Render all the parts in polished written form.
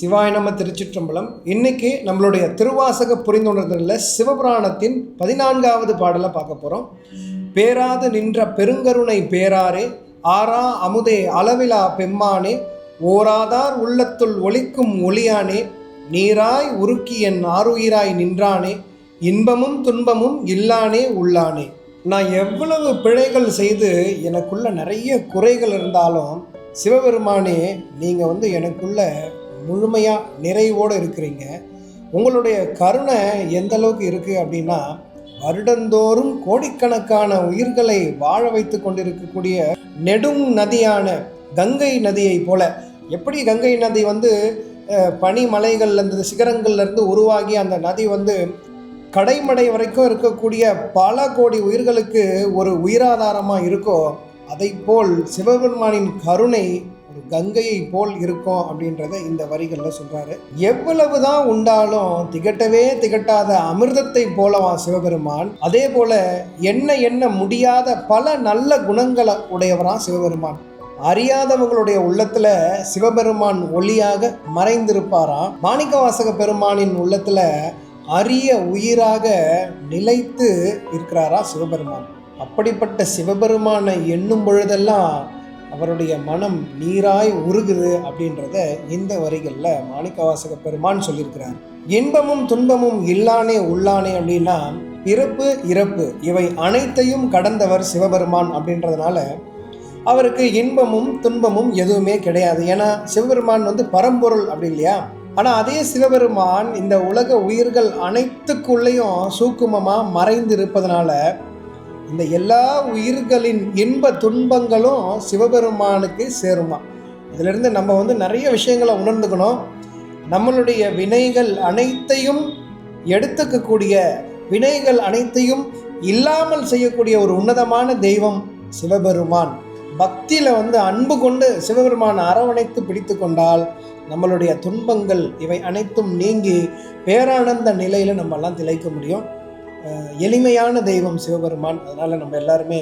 சிவாய நம திருச்சிற்றம்பலம். இன்னைக்கு நம்மளுடைய திருவாசக புரிந்துணர்தலில் சிவபுராணத்தின் 14வது பாடலை பார்க்க போகிறோம். பேராது நின்ற பெருங்கருணை பேராரே, ஆரா அமுதே அளவிலா பெம்மானே, ஓராதார் உள்ளத்துள் ஒளிக்கும் ஒளியானே, நீராய் உருக்கி என் ஆருயிராய் நின்றானே, இன்பமும் துன்பமும் இல்லானே உள்ளானே. நான் எவ்வளவு பிழைகள் செய்து எனக்குள்ள நிறைய குறைகள் இருந்தாலும் சிவபெருமானே, நீங்கள் எனக்குள்ள முழுமையாக நிறைவோடு இருக்கிறீங்க. உங்களுடைய கருணை எந்த அளவுக்கு இருக்குது அப்படின்னா, வருடந்தோறும் கோடிக்கணக்கான உயிர்களை வாழ வைத்து கொண்டிருக்கக்கூடிய நெடும் நதியான கங்கை நதியை போல, எப்படி கங்கை நதி பனிமலைகள்லேருந்து சிகரங்கள்லேருந்து உருவாகி அந்த நதி கடைமடை வரைக்கும் இருக்கக்கூடிய பல கோடி உயிர்களுக்கு ஒரு உயிராதாரமாக இருக்கோ, அதை போல் சிவபெருமானின் கருணை ஒரு கங்கையை போல் இருக்கும் அப்படின்றத இந்த வரிகளில் சொல்கிறாரு. எவ்வளவுதான் உண்டாலும் திகட்டவே திகட்டாத அமிர்தத்தை போலவா சிவபெருமான். அதே போல என்ன முடியாத பல நல்ல குணங்களை உடையவரா சிவபெருமான். அறியாதவங்களுடைய உள்ளத்துல சிவபெருமான் ஒளியாக மறைந்திருப்பாராம். மாணிக்கவாசக பெருமானின் உள்ளத்துல அரிய உயிராக நிலைத்து இருக்கிறாரா சிவபெருமான். அப்படிப்பட்ட சிவபெருமானை எண்ணும் பொழுதெல்லாம் அவருடைய மனம் நீராய் உருகுது அப்படின்றத இந்த வரிகளில் மாணிக்கவாசக பெருமான் சொல்லியிருக்கிறார். இன்பமும் துன்பமும் இல்லானே உள்ளானே அப்படின்னா, பிறப்பு இறப்பு இவை அனைத்தையும் கடந்தவர் சிவபெருமான் அப்படின்றதுனால அவருக்கு இன்பமும் துன்பமும் எதுவுமே கிடையாது. ஏன்னா சிவபெருமான் பரம்பொருள் அப்படி இல்லையா. ஆனால் அதே சிவபெருமான் இந்த உலக உயிர்கள் அனைத்துக்குள்ளேயும் சூக்குமமாக மறைந்து இருப்பதனால இந்த எல்லா உயிர்களின் இன்ப துன்பங்களும் சிவபெருமானுக்கு சேருமா. இதிலிருந்து நம்ம நிறைய விஷயங்களை உணர்ந்துக்கணும். நம்மளுடைய வினைகள் அனைத்தையும் எடுத்துக்கக்கூடிய, வினைகள் அனைத்தையும் இல்லாமல் செய்யக்கூடிய ஒரு உன்னதமான தெய்வம் சிவபெருமான். பக்தியில் அன்பு கொண்டு சிவபெருமான் அரவணைத்து பிடித்து கொண்டால் நம்மளுடைய துன்பங்கள் இவை அனைத்தும் நீங்கி பேரானந்த நிலையில் நம்மெல்லாம் திளைக்க முடியும். எளிமையான தெய்வம் சிவபெருமான். அதனால் நம்ம எல்லாருமே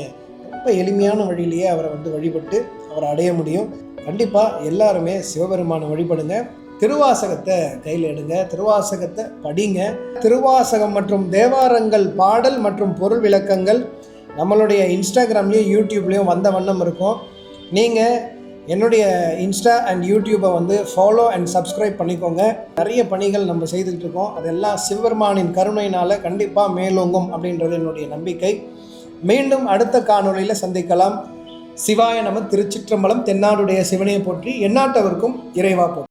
ரொம்ப எளிமையான வழியிலேயே அவரை வழிபட்டு அவரை அடைய முடியும். கண்டிப்பாக எல்லாருமே சிவபெருமானை வழிபடுங்க. திருவாசகத்தை கையில் எடுங்க, திருவாசகத்தை படிங்க. திருவாசகம் மற்றும் தேவாரங்கள் பாடல் மற்றும் பொருள் விளக்கங்கள் நம்மளுடைய இன்ஸ்டாகிராம்லேயும் யூடியூப்லேயும் வந்த வண்ணம் இருக்கும். நீங்கள் என்னுடைய இன்ஸ்டா அண்ட் யூடியூப்பை ஃபாலோ அண்ட் சப்ஸ்கிரைப் பண்ணிக்கோங்க. நிறைய பணிகள் நம்ம செய்துக்கிட்டு இருக்கோம். அதெல்லாம் சிவபெருமானின் கருணையினால் கண்டிப்பாக மேலோங்கும் அப்படின்றது என்னுடைய நம்பிக்கை. மீண்டும் அடுத்த காணொளியில் சந்திக்கலாம். சிவாய நம திருச்சிற்றம்பலம். தென்னாடுடைய சிவனையை போற்றி எந்நாட்டவர்க்கும் இறைவா போற்றி.